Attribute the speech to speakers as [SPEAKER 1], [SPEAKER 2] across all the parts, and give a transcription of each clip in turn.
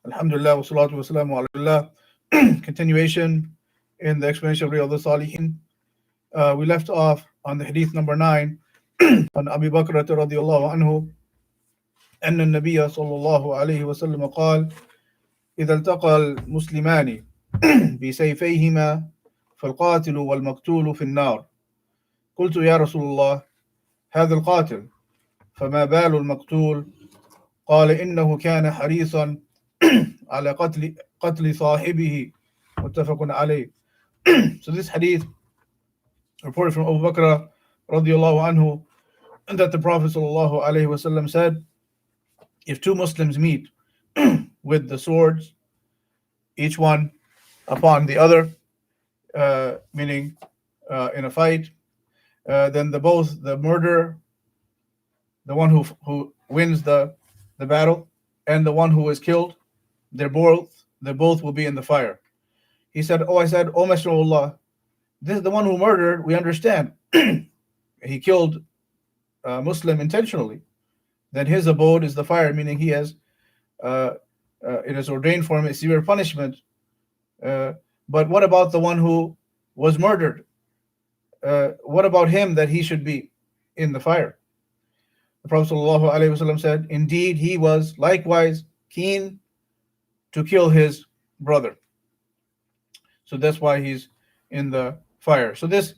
[SPEAKER 1] Alhamdulillah wa salatu wa salamu ala Allah. Continuation in the explanation of Riyadhus Saliheen. We left off on the hadith number 9 on Abu Bakr radiallahu anhu أن النبي صلى الله عليه وسلم قال إذا التقى المسلمان بسيفيهما فالقاتل والمقتول في النار قلت يا رسول الله هذا القاتل فما بال المقتول قال إنه كان حريصا على قتل صاحبه متفق عليه. So this hadith reported from Abu Bakr radiallahu anhu that the Prophet sallallahu alaihi wasallam said, if two Muslims meet with the swords, each one upon the other, meaning in a fight, then the murderer, the one who wins the battle, and the one who is killed, they both will be in the fire. He said, "Oh, Messenger of Allah, this is the one who murdered. We understand. He killed a Muslim intentionally. Then his abode is the fire, meaning he has it is ordained for him a severe punishment. But what about the one who was murdered? What about him that he should be in the fire?" The Prophet ﷺ said, "Indeed, he was likewise keen to kill his brother. So that's why he's in the fire." So this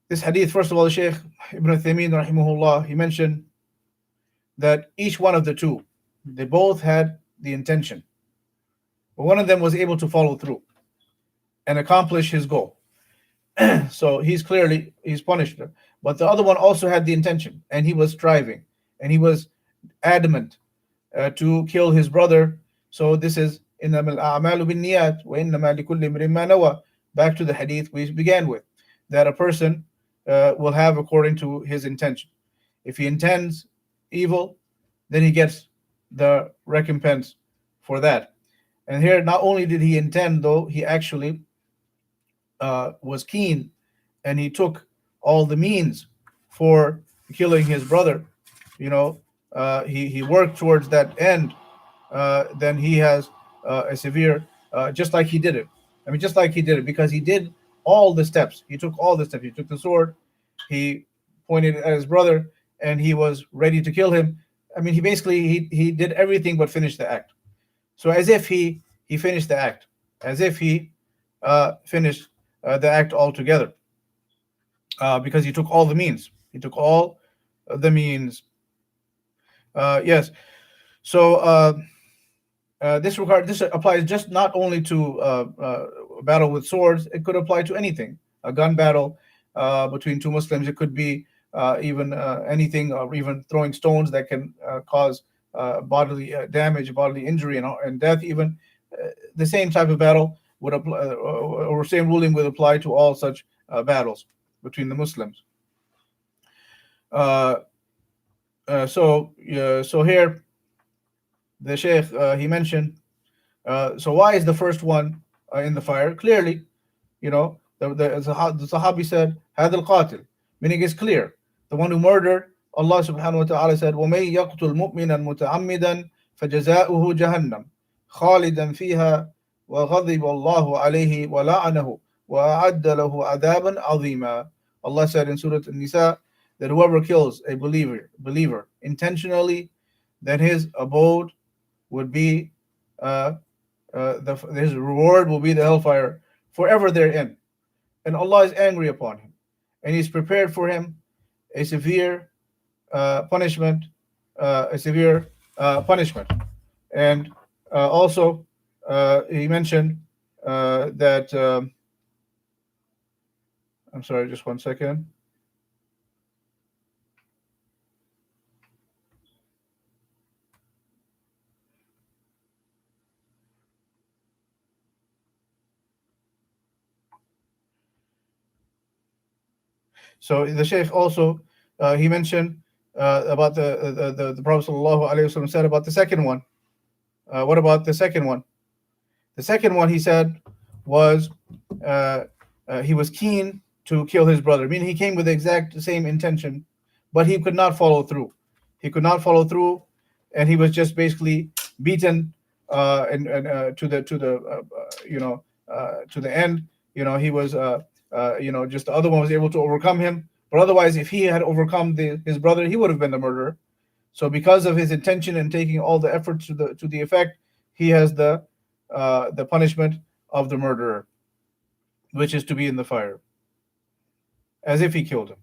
[SPEAKER 1] hadith, first of all, the Shaykh Ibn Uthaymi rahimahullah, he mentioned that each one of the two, they both had the intention. But one of them was able to follow through and accomplish his goal. So he's punished. But the other one also had the intention, and he was striving, and he was adamant to kill his brother. So this is إِنَّمَا الْأَعْمَالُ بِالنِّيَّاتِ وَإِنَّمَا لِكُلِّ امْرِئٍ مَّا نَوَى. Back to the hadith we began with, that a person will have according to his intention. If he intends evil, then he gets the recompense for that. And here, not only did he intend, though, he actually was keen, and he took all the means for killing his brother. He worked towards that end. Then he has a severe, just like he did it. Because he did all the steps. He took all the steps. He took the sword, he pointed at his brother, and he was ready to kill him. He basically he did everything but finish the act. So as if he finished the act, as if he finished the act altogether, because he took all the means. He took all the means. Yes. So this applies just not only to a battle with swords. It could apply to anything. A gun battle between two Muslims. It could be even anything, or even throwing stones that can cause bodily damage, bodily injury, and death. Even the same type of battle would apply, or same ruling would apply to all such battles between the Muslims. So here the Shaykh he mentioned. So why is the first one in the fire? Clearly, the Sahabi said, "Hadal qatil," meaning it's clear. The one who murdered, Allah subhanahu wa ta'ala said, وَمَن يَقْتُلْ مُؤْمِنًا مُتَعَمِّدًا فَجَزَاؤُهُ جَهَنَّمْ خَالِدًا فِيهَا وَغَضِبَ اللَّهُ عَلَيْهِ وَلَعَنَهُ وَأَعَدَّ لَهُ عَذَابًا عَظِيمًا. Allah said in Surah An-Nisa that whoever kills a believer intentionally, then his abode would be his reward will be the hellfire forever therein, and Allah is angry upon him, and He's prepared for him a severe punishment, and also he mentioned that. I'm sorry, just 1 second. So the Shaykh also he mentioned about the Prophet ﷺ said about the second one. What about the second one? The second one, he said, was he was keen to kill his brother. Meaning he came with the exact same intention, but he could not follow through. He could not follow through, and he was just basically beaten and to the end, he was just the other one was able to overcome him. But otherwise, if he had overcome his brother, he would have been the murderer. So because of his intention and taking all the effort to the effect, he has the punishment of the murderer, which is to be in the fire, as if he killed him.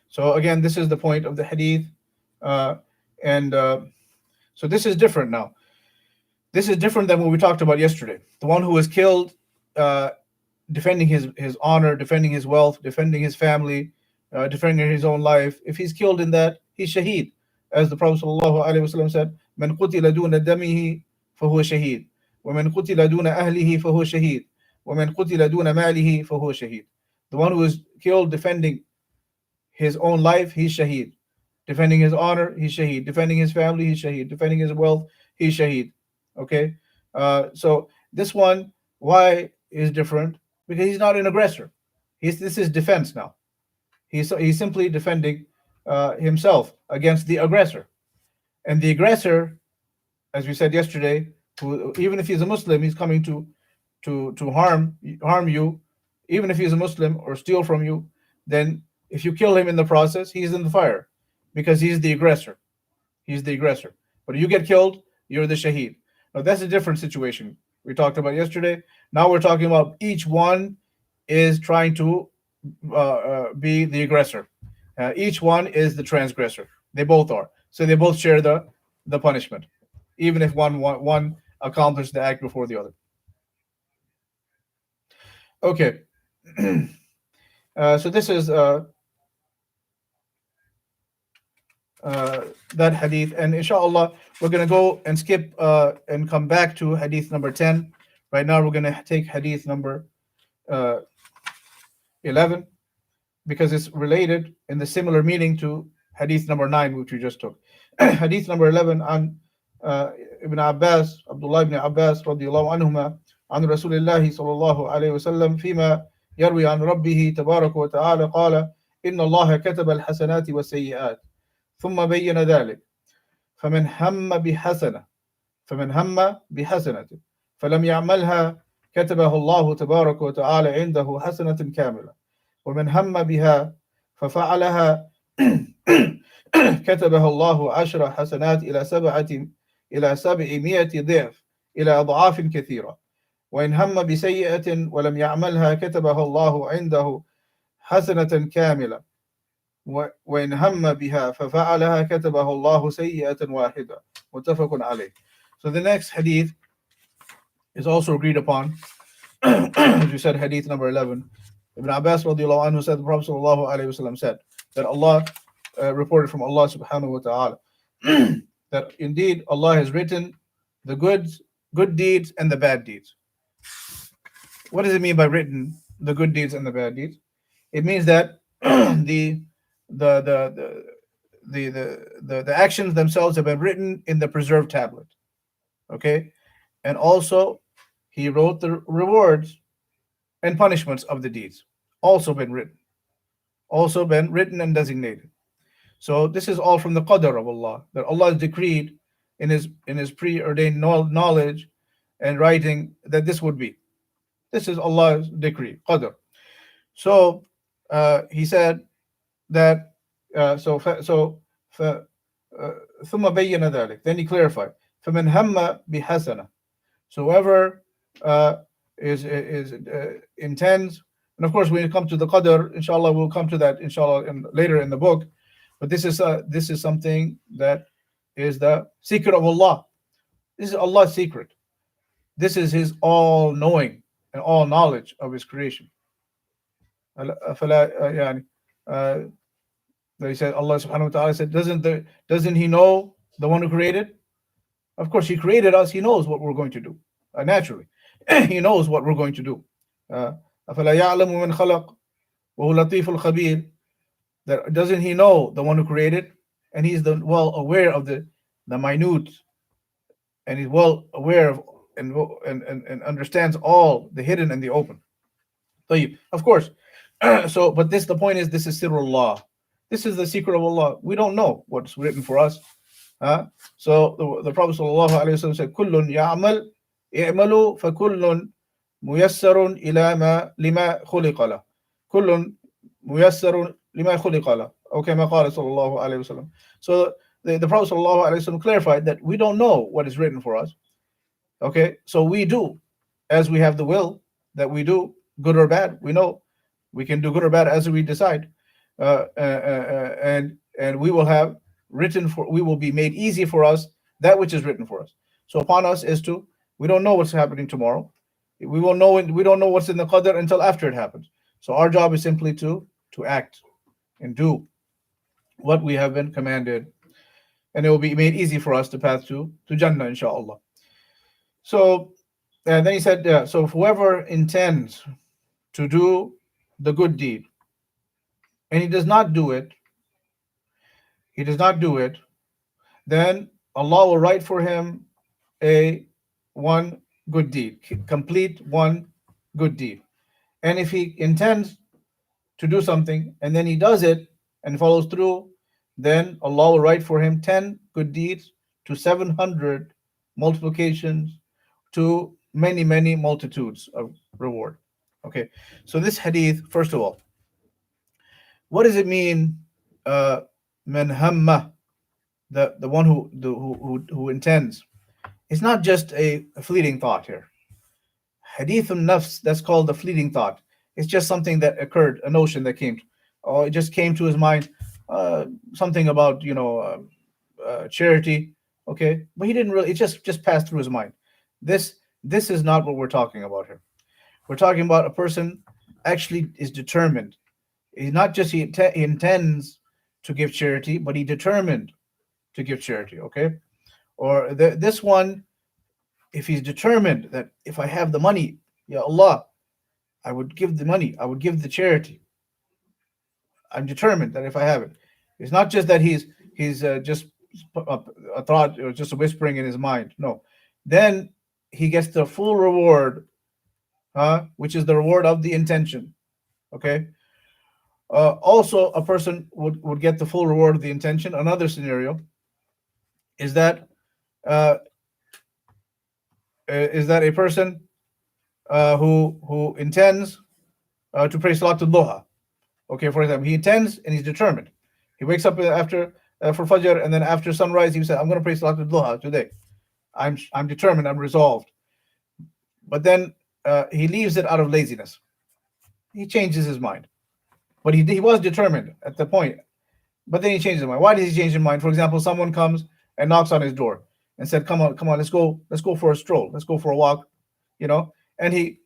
[SPEAKER 1] So again, this is the point of the hadith, and so this is different now. This is different than what we talked about yesterday. The one who was killed, defending his honor, defending his wealth, defending his family, defending his own life. If he's killed in that, he's shaheed, as the Prophet ﷺ said, "Man qutila duna damihi fahuwa shaheed, wa man qutila duna ahlihi fahuwa shaheed, wa man qutila duna malihi fahuwa shaheed." The one who is killed defending his own life, he's shaheed. Defending his honor, he's shaheed. Defending his family, he's shaheed. Defending his wealth, he's shaheed. Okay, so this one, why is different? Because he's not an aggressor. This is defense now. He's simply defending himself against the aggressor, and the aggressor, as we said yesterday, who, even if he's a Muslim, he's coming to harm you, even if he's a Muslim, or steal from you. Then if you kill him in the process, he's in the fire, because he's the aggressor. He's the aggressor. But if you get killed, you're the shaheed. Now that's a different situation we talked about yesterday. Now we're talking about each one is trying to be the aggressor. Each one is the transgressor. They both are. So they both share the punishment, even if one accomplished the act before the other. Okay. So this is that hadith, and inshallah we're going to go and skip and come back to hadith number 10. Right now we're going to take hadith number 11, because it's related in the similar meaning to hadith number 9, which we just took. Hadith number 11, on ibn Abbas, Abdullah ibn Abbas radiyallahu anhuma, عن رسول الله صلى الله عليه وسلم فيما يروي عن ربه تبارك وتعالى قال إن الله كتب الحسنات والسيئات ثم بين ذلك فمن هم بحسنة فلم يعملها كتبه الله تبارك وتعالى عنده حسنة كاملة ومن هم بها ففعلها كتبه الله 10 حسنات إلى 700 ضعف إلى أضعاف كثيرة وإن هم بسيئة ولم يعملها كتبه الله عنده حسنة كاملة وإن هم بها ففعلها كتبه الله سيئة واحدة متفق عليه. So the next hadith is also agreed upon. As we said, hadith number 11. Ibn Abbas radiallahu anhu said, the Prophet sallallahu alayhi wasallam said that Allah reported from Allah subhanahu wa ta'ala that indeed Allah has written the good deeds and the bad deeds. What does it mean by written the good deeds and the bad deeds? It means that the actions themselves have been written in the preserved tablet. Okay, and also he wrote the rewards and punishments of the deeds, also been written and designated. So this is all from the qadr of Allah, that Allah has decreed in his preordained knowledge and writing that this would be. This is Allah's decree, qadr. So he said that ثم بين ذلك, then he clarified, فمن هم بحسنة, so whoever intends, and of course when you come to the qadr, inshallah we'll come to that inshallah later in the book, but this is something that is the secret of Allah. This is Allah's secret. This is his all knowing and all knowledge of his creation. That he said, Allah subhanahu wa ta'ala said, doesn't he know the one who created? Of course, he created us. He knows what we're going to do. Naturally, he knows what we're going to do. أَفَلَا يَعْلَمُ مَنْ خَلَقَ وَهُوَ لَطِيفُ الْخَبِيرُ. That doesn't he know the one who created? And he's well aware of the minute, and he's well aware of and understands all the hidden and the open. So of course, but the point is, this is sirrullah. This is the secret of Allah. We don't know what's written for us. So the Prophet ﷺ said, "Kullun ya'mal, i'malu, fa kullun muyassarun ila ma lima khuliqa. Kullun muyassarun lima khuliqa." Okay, ma qala sallallahu alayhi wasallam. So the Prophet sallallahu alayhi wasallam clarified that we don't know what is written for us. Okay, so we do, as we have the will, that we do good or bad. We know we can do good or bad as we decide, and we will have written for. We will be made easy for us that which is written for us. So upon us is to. We don't know what's happening tomorrow. We will know. We don't know what's in the qadr until after it happens. So our job is simply to act and do what we have been commanded, and it will be made easy for us to pass to Jannah, inshallah. So, and then he said, so if whoever intends to do the good deed and he does not do it, then Allah will write for him a one good deed, complete one good deed. And if he intends to do something and then he does it and follows through, then Allah will write for him 10 good deeds to 700 multiplications to many, many multitudes of reward. Okay, so this hadith, first of all, what does it mean? Man hamma, the one who intends. It's not just a fleeting thought here. Hadithun nafs, that's called the fleeting thought. It's just something that occurred, a notion that came, or it just came to his mind, something about charity. Okay, but he didn't really. It just passed through his mind. This is not what we're talking about here. We're talking about a person actually is determined. He's not just he intends to give charity, but he determined to give charity. Okay, or this one, if he's determined that if I have the money, Ya Allah, I would give the money, I would give the charity. I'm determined that if I have it, it's not just that he's just a thought or just a whispering in his mind. No, then he gets the full reward, which is the reward of the intention. Okay. Also, a person would get the full reward of the intention. Another scenario is that uh, a person who intends to pray Salatul Duha. Okay, for example, he intends and he's determined. He wakes up after for Fajr, and then after sunrise, he said, "I'm going to pray Salatul Duha today. I'm determined. I'm resolved." But then he leaves it out of laziness. He changes his mind, but he was determined at the point. But then he changes his mind. Why does he change his mind? For example, someone comes and knocks on his door and said, "Come on, let's go for a stroll. Let's go for a walk," and he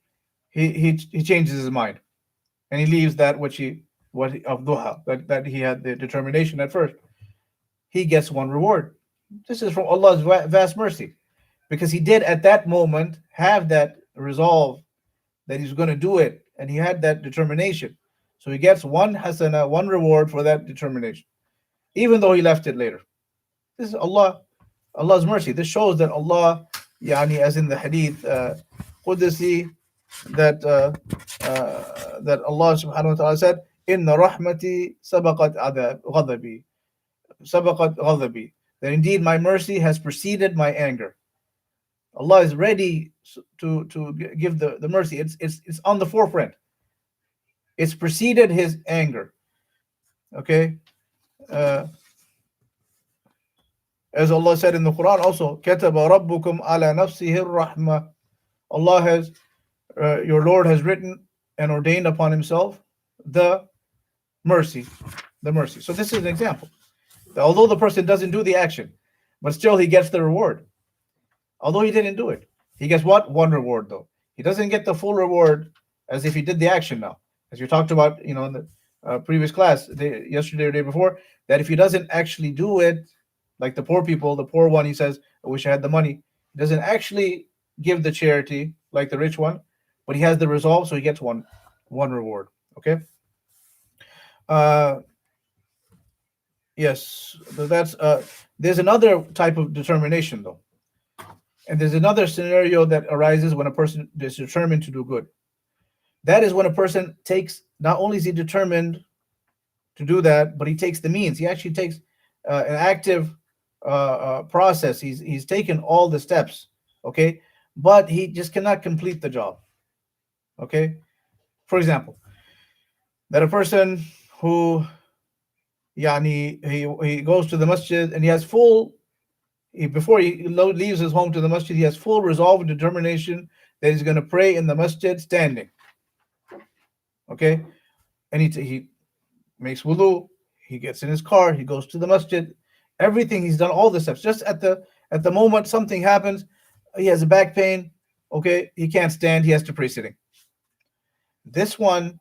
[SPEAKER 1] changes his mind and he leaves that of duha that he had the determination at first. He gets one reward. This is from Allah's vast mercy, because he did at that moment have that resolve that he's going to do it, and he had that determination. So he gets one hasana, one reward for that determination, even though he left it later. This is Allah's mercy. This shows that Allah, as in the hadith Qudsi, that Allah subhanahu wa ta'ala said, "Inna rahmati sabaqat ghadabi, sabaqat ghadabi." That indeed my mercy has preceded my anger. Allah is ready to give the mercy. It's on the forefront. It's preceded His anger. Okay. As Allah said in the Quran also, "Kataba rabbukum ala nafsihi rahmah." Allah has, your Lord has written and ordained upon Himself the mercy. So this is an example. Although the person doesn't do the action, but still he gets the reward. Although he didn't do it, he gets what? One reward though. He doesn't get the full reward as if he did the action now. As you talked about, in the previous class, yesterday or day before, that if he doesn't actually do it, like the poor one, he says, "I wish I had the money." He doesn't actually give the charity like the rich one, but he has the resolve, so he gets one reward. Okay. Yes, that's there's another type of determination though, and there's another scenario that arises when a person is determined to do good. That is when a person takes, not only is he determined to do that, but he takes the means. He actually takes an active process. He's taken all the steps, okay, but he just cannot complete the job. Okay, for example, that a person who yani he goes to the masjid and he has full before he leaves his home to the masjid, he has full resolve and determination that he's going to pray in the masjid standing. Okay, and he makes wudu, he gets in his car, he goes to the masjid, everything he's done, all the steps. Just at the moment something happens, he has a back pain, okay, he can't stand, he has to pray sitting. This one,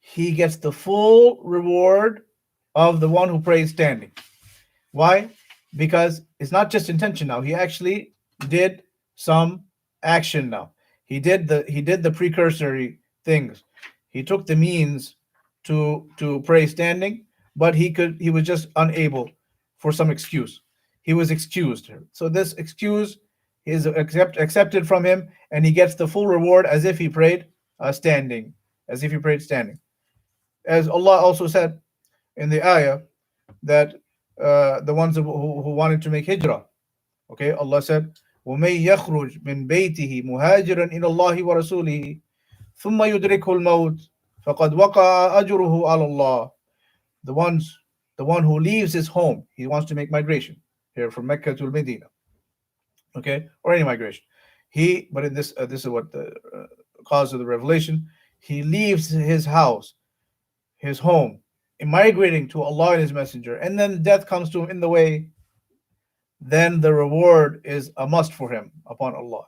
[SPEAKER 1] he gets the full reward of the one who prays standing. Why? Because it's not just intention now. He actually did some action now. He did the precursory things. He took the means to pray standing, but he was just unable for some excuse. He was excused. So this excuse is accepted from him, and he gets the full reward as if he prayed standing, as if he prayed standing. As Allah also said in the ayah that the ones who wanted to make hijrah, okay, Allah said, وَمَن يَخْرُجْ مِن بَيْتِهِ مُهَاجِرًا إِلَى اللَّهِ وَرَسُولِهِ ثُمَّ يُدْرِكْهُ الْمَوْتِ فَقَدْ وَقَعَ أَجْرُهُ عَلَى اللَّهِ. The one who leaves his home, he wants to make migration here from Mecca to Medina, okay, or any migration. But in this is what the cause of the revelation. He leaves his house, his home, migrating to Allah and His Messenger, and then death comes to him in the way, then the reward is a must for him upon Allah.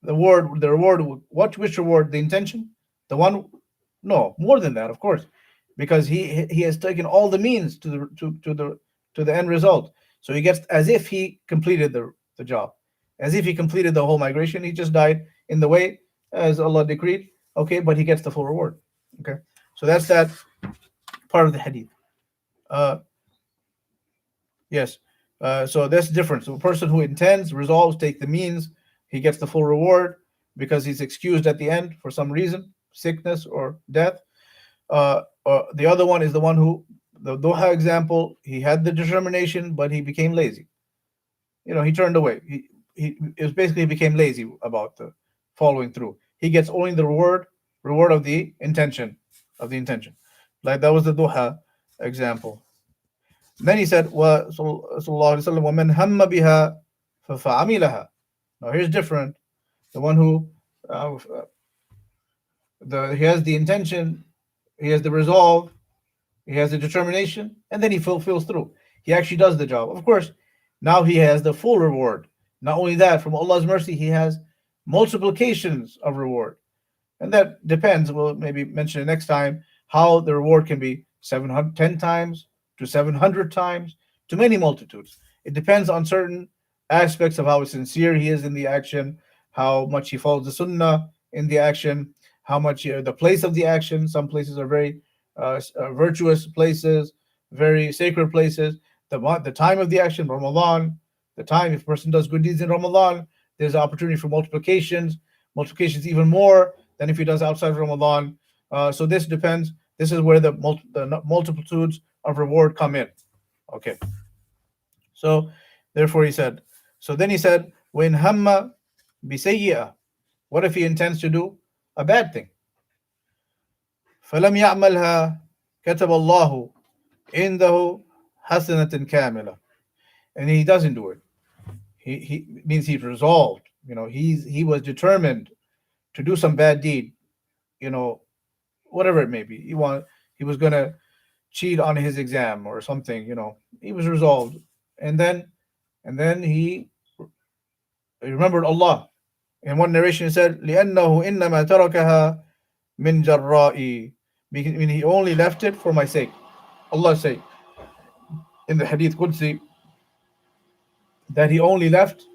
[SPEAKER 1] The reward, which reward? The intention, the one, no, more than that, of course, because he has taken all the means to the end result. So he gets as if he completed the job, as if he completed the whole migration. He just died in the way as Allah decreed. Okay, but he gets the full reward. Okay, so that's that part of the hadith. Uh, yes. So that's different. So a person who intends, resolves, take the means, he gets the full reward because he's excused at the end for some reason, sickness or death. The other one is the one who, the Duha example, he had the determination, but he became lazy. He turned away. He became lazy about the following through. He gets only the reward of the intention, Like that was the Duha example. Then he said, Sallallahu Alaihi Wasallam, وَمَنْ هَمَّ بِهَا فَعَمِلَهَا. Now here's different. The one who he has the intention, he has the resolve, he has the determination, and then he fulfills through. He actually does the job. Of course, now he has the full reward. Not only that, from Allah's mercy, he has multiplications of reward. And that depends, we'll maybe mention it next time, how the reward can be 710 times to 700 times to many multitudes. It depends on certain aspects of how sincere he is in the action, how much he follows the sunnah in the action, how much the place of the action. Some places are very virtuous places, very sacred places. The time of the action, Ramadan, the time, if a person does good deeds in Ramadan, there's an opportunity for multiplications even more than if he does outside of Ramadan. So this depends. This is where the multitudes of reward come in. Okay. So therefore he said, when hamma bisayyi'ah, what if he intends to do a bad thing? فَلَمْ يَعْمَلْهَا كَتَبَ اللَّهُ عِنْدَهُ حَسَنَةً كَامِلَةً. And he doesn't do it. He means he's resolved. He was determined to do some bad deed. Whatever it may be. He was gonna cheat on his exam or something. He was resolved, and then he remembered Allah. In one narration, he said, لِأَنَّهُ إِنَّمَا تَرَكَهَا مِنْ جَرَّائِي. He only left it for my sake, Allah's sake. In the Hadith Qudsi, that he only left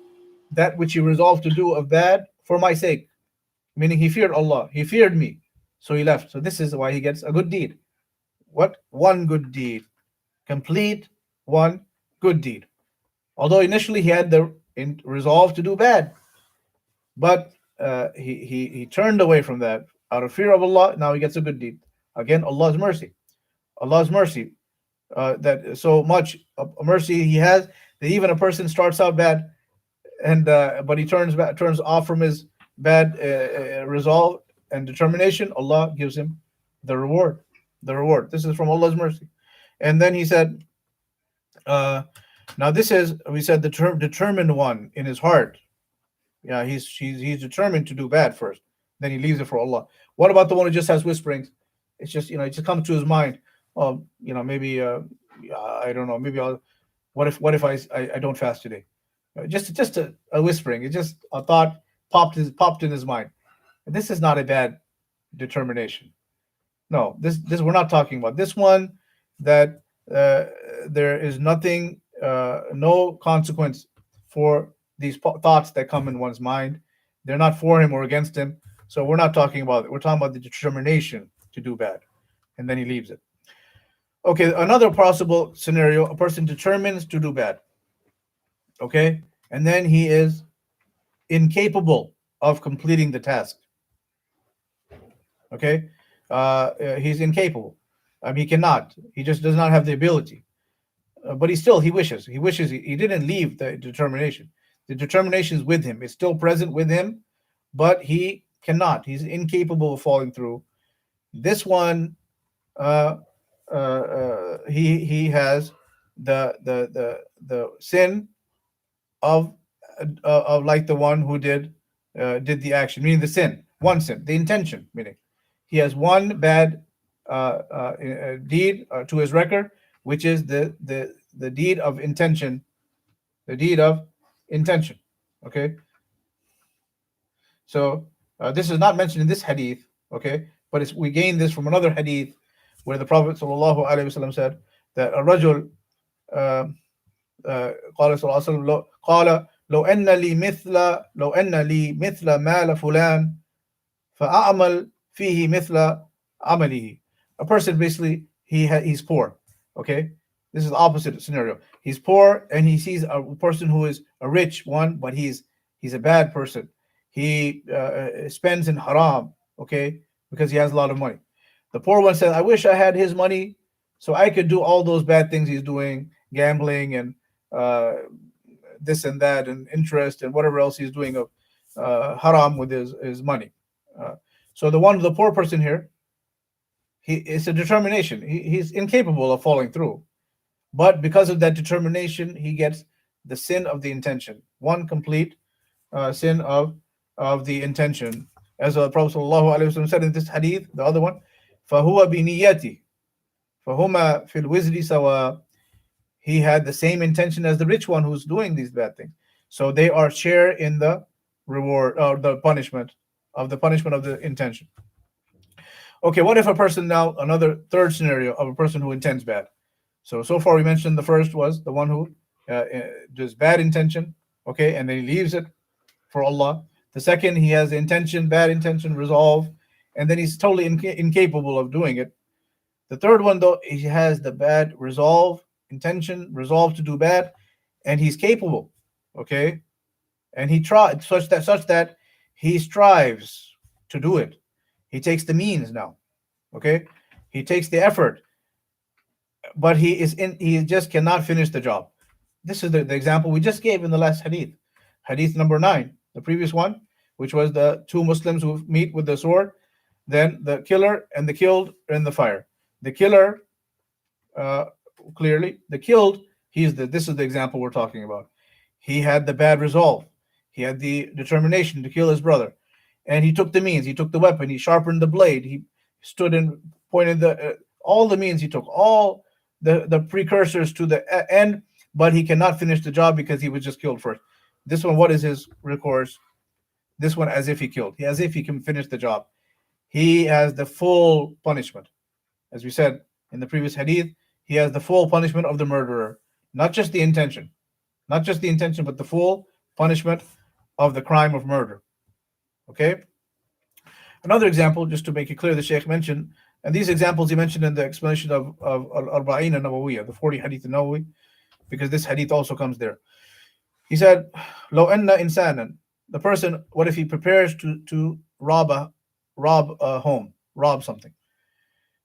[SPEAKER 1] that which he resolved to do of bad for my sake, meaning he feared Allah, he feared me, so he left. So this is why he gets a good deed. What? One good deed. Complete one good deed. Although initially he had the resolve to do bad, but he turned away from that out of fear of Allah. Now he gets a good deed. Again, Allah's mercy. That so much mercy he has that even a person starts out bad, and but he turns off from his bad resolve and determination, Allah gives him the reward. The reward. This is from Allah's mercy. And then he said, uh, now this is, we said, the term determined one in his heart. Yeah, he's determined to do bad first, then he leaves it for Allah. What about the one who just has whisperings? It's just, it just comes to his mind. Oh, maybe I don't know. Maybe I'll. What if I don't fast today? Just a whispering. It's just a thought popped in his mind. This is not a bad determination. No, this we're not talking about. This one, that there is nothing, no consequence for these thoughts that come in one's mind. They're not for him or against him. So we're not talking about it. We're talking about the determination to do bad, and then he leaves it. Okay, another possible scenario: a person determines to do bad. Okay, and then he is incapable of completing the task. Okay, he's incapable. He cannot. He just does not have the ability. But he wishes. He didn't leave the determination. The determination is with him. It's still present with him, but he cannot. He's incapable of following through. This one, he has the sin of like the one who did the action, meaning one sin, the intention, meaning he has one bad deed to his record, which is the deed of intention, the deed of intention. Okay, so this is not mentioned in this hadith. Okay, but we gain this from another hadith where the Prophet ﷺ said that a rajul قال صلى الله عليه وسلم قال لو أن لي مثل مال فلان فأعمل فيه مثل عمله. A person, basically, he's poor. Okay, this is the opposite scenario. He's poor and he sees a person who is a rich one, but he's a bad person. He spends in haram. Okay, because he has a lot of money. The poor one says, I wish I had his money so I could do all those bad things he's doing, gambling and this and that and interest and whatever else he's doing of haram with his money. So the poor person here, it's a determination. He's incapable of following through. But because of that determination, he gets the sin of the intention. One complete sin of the intention. As the Prophet ﷺ said in this hadith, the other one, فَهُوَ بِنِيَّتِهِ فَهُمَا فِي الْوِزْرِ سَوَاء. He had the same intention as the rich one who's doing these bad things. So they are share in the reward or the punishment of the intention. Okay, what if a person now, another third scenario of a person who intends bad. So far we mentioned the first was the one who does bad intention, okay, and then he leaves it for Allah. The second, he has bad intention, resolve, and then he's totally incapable of doing it. The third one, though, he has the bad resolve to do bad, and he's capable, okay, and he tried such that he strives to do it. He takes the means now, okay, he takes the effort, but he just cannot finish the job. This is the example we just gave in the last hadith number 9, the previous one, which was the two Muslims who meet with the sword, then the killer and the killed are in the fire. The killer, clearly, the killed, this is the example we're talking about. He had the bad resolve. He had the determination to kill his brother. And he took the means. He took the weapon. He sharpened the blade. He stood and pointed all the means. He took all the precursors to the end, but he cannot finish the job because he was just killed first. This one, what is his recourse? This one, as if he can finish the job. He has the full punishment. As we said in the previous hadith, he has the full punishment of the murderer, not just the intention, but the full punishment of the crime of murder. Okay. Another example, just to make it clear, the Shaykh mentioned, and these examples he mentioned in the explanation of Al-Arba'in an-Nawawiyah, the 40 hadith an-Nawawi, because this hadith also comes there. He said, "Law anna insanan," the person, what if he prepares to rob a home, rob something?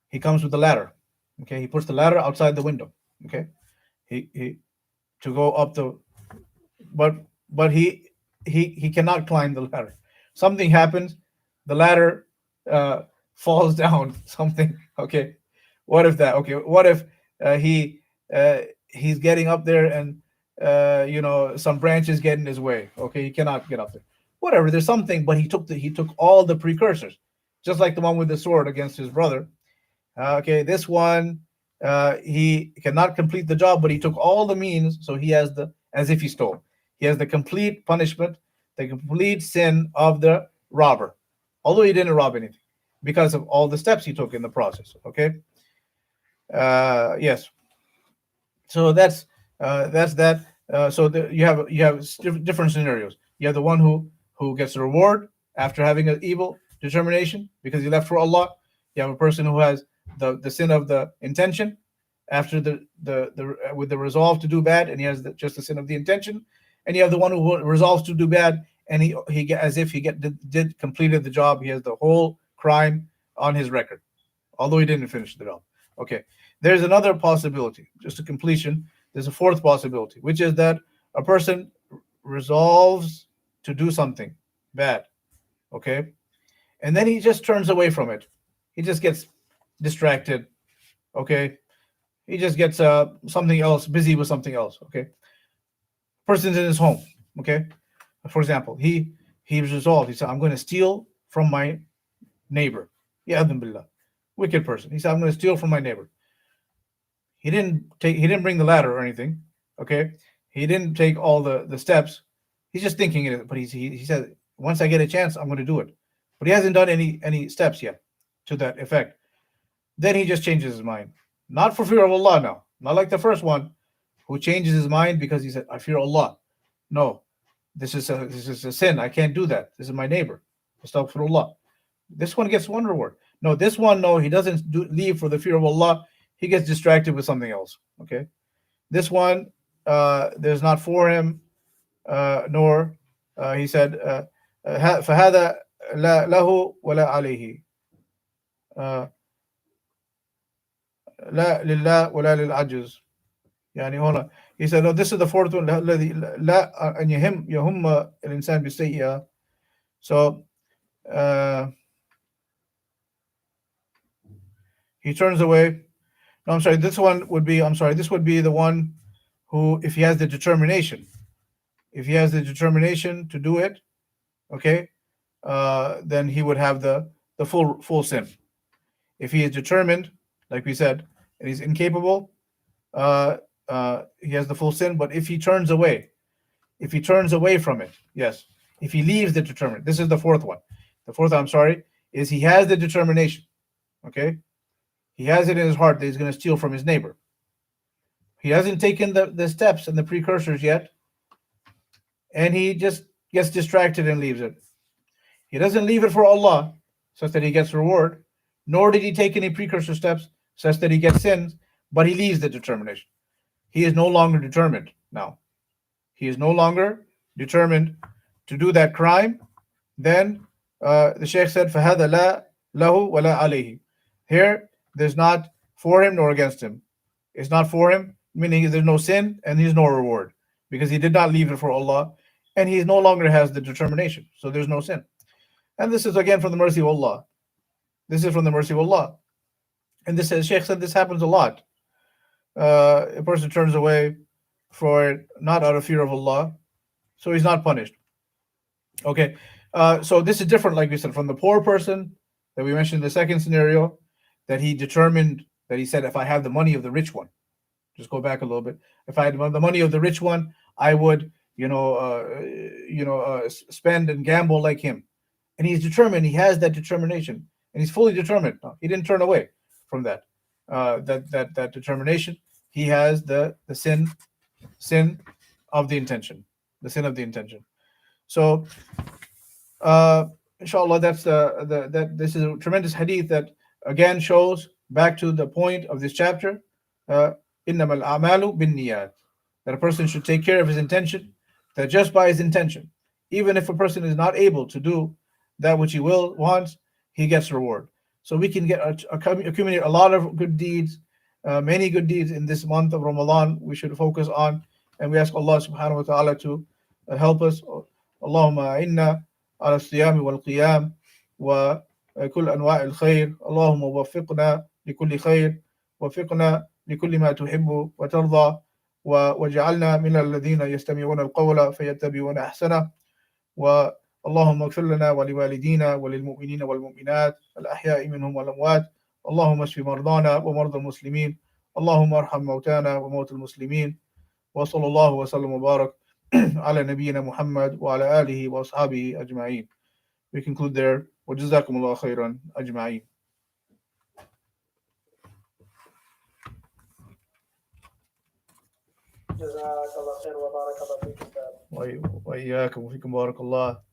[SPEAKER 1] He comes with a ladder. Okay, he puts the ladder outside the window. Okay, he to go up the, but he cannot climb the ladder. Something happens, the ladder uh, falls down. Something. Okay, what if that? Okay, what if he's getting up there and some branches get in his way. Okay, he cannot get up there. Whatever. There's something, but he took all the precursors, just like the one with the sword against his brother. Okay, this one, he cannot complete the job, but he took all the means, so he has the, as if he stole. He has the complete punishment, the complete sin of the robber, although he didn't rob anything, because of all the steps he took in the process. Okay, yes. So that's that. You have different scenarios. You have the one who gets a reward after having an evil determination because he left for Allah. You have a person who has the sin of the intention after the with the resolve to do bad, and he has just the sin of the intention. And you have the one who resolves to do bad, and as if he did completed the job. He has the whole crime on his record, although he didn't finish the job. Okay, there's another possibility, just a completion. There's a fourth possibility, which is that a person resolves to do something bad, okay, and then he just turns away from it. He just gets distracted, okay. He just gets something else, busy with something else, okay. Person's in his home, okay. For example, he resolved. He said, "I'm going to steal from my neighbor." Ya billah, wicked person. He said, "I'm going to steal from my neighbor." He didn't bring the ladder or anything, okay. He didn't take all the steps. He's just thinking it, but he said, "Once I get a chance, I'm going to do it." But he hasn't done any steps yet to that effect. Then he just changes his mind, not for fear of Allah now, not like the first one who changes his mind because he said, "I fear Allah." No, this is a sin. I can't do that. This is my neighbor. Astaghfirullah. This one gets one reward. No, this one, no, he doesn't leave for the fear of Allah. He gets distracted with something else. Okay, this one, there's not for him, nor he said, فهذا لا له ولا عليه, لا لله ولا للعجز. يعني هنا he said, "No, this is the fourth one. الذي لا أن يهم الإنسان بالسيئة." So he turns away. No, I'm sorry. This one would be. I'm sorry. This would be the one who, if he has the determination, to do it, okay, then he would have the full sin. If he is determined, like we said, and he's incapable, he has the full sin. But if he turns away from it, yes, if he leaves the determined, this is the fourth one. The fourth, I'm sorry, is he has the determination, okay. He has it in his heart that he's going to steal from his neighbor. He hasn't taken the steps and the precursors yet, and he just gets distracted and leaves it. He doesn't leave it for Allah such that he gets reward, nor did he take any precursor steps such that he gets sins, but he leaves the determination. He is no longer determined now. He is no longer determined to do that crime. Then the Shaykh said, فَهَذَا لَا لَهُ وَلَا عَلَيْهِ. Here, there's not for him nor against him. It's not for him, meaning there's no sin and there's no reward, because he did not leave it for Allah, and he no longer has the determination, so there's no sin. And this is again from the mercy of Allah. This is from the mercy of Allah. And this, as Shaykh said, this happens a lot. A person turns away for it, not out of fear of Allah, so he's not punished. Okay, so this is different, like we said, from the poor person that we mentioned in the second scenario, that he determined, that he said, if I have the money of the rich one, just go back a little bit. If I had the money of the rich one, I would, spend and gamble like him. And he's determined. He has that determination, and he's fully determined. No, he didn't turn away from that. That determination. He has the sin of the intention, the sin of the intention. So, inshallah, that's this is a tremendous hadith that again shows back to the point of this chapter. إِنَّمَا الْأَعْمَالُ بِالنِّيَّاتِ, that a person should take care of his intention, that just by his intention, even if a person is not able to do that which he wants, he gets reward. So we can accumulate a lot of good deeds, many good deeds in this month of Ramadan. We should focus on and we ask Allah subhanahu wa ta'ala to help us. Allahumma inna ala siyami wal qiyam wa كل أنواع الخير. اللهم وفقنا لكل خير، وفقنا لكل ما تحب وترضى، واجعلنا من الذين يستمعون القول فيتبعون أحسنه. اللهم اغفر لنا ولوالدينا وللمؤمنين والمؤمنات الأحياء منهم والأموات. اللهم اشف مرضانا ومرضى المسلمين. اللهم ارحم موتانا وموتى المسلمين. وصلى الله وسلم وبارك على نبينا محمد وعلى آله وأصحابه أجمعين. We conclude there. وجزاكم الله خيرا أجمعين.
[SPEAKER 2] جزاك الله خير وبارك الله فيكم.
[SPEAKER 1] وإياكم وفيكم بارك الله.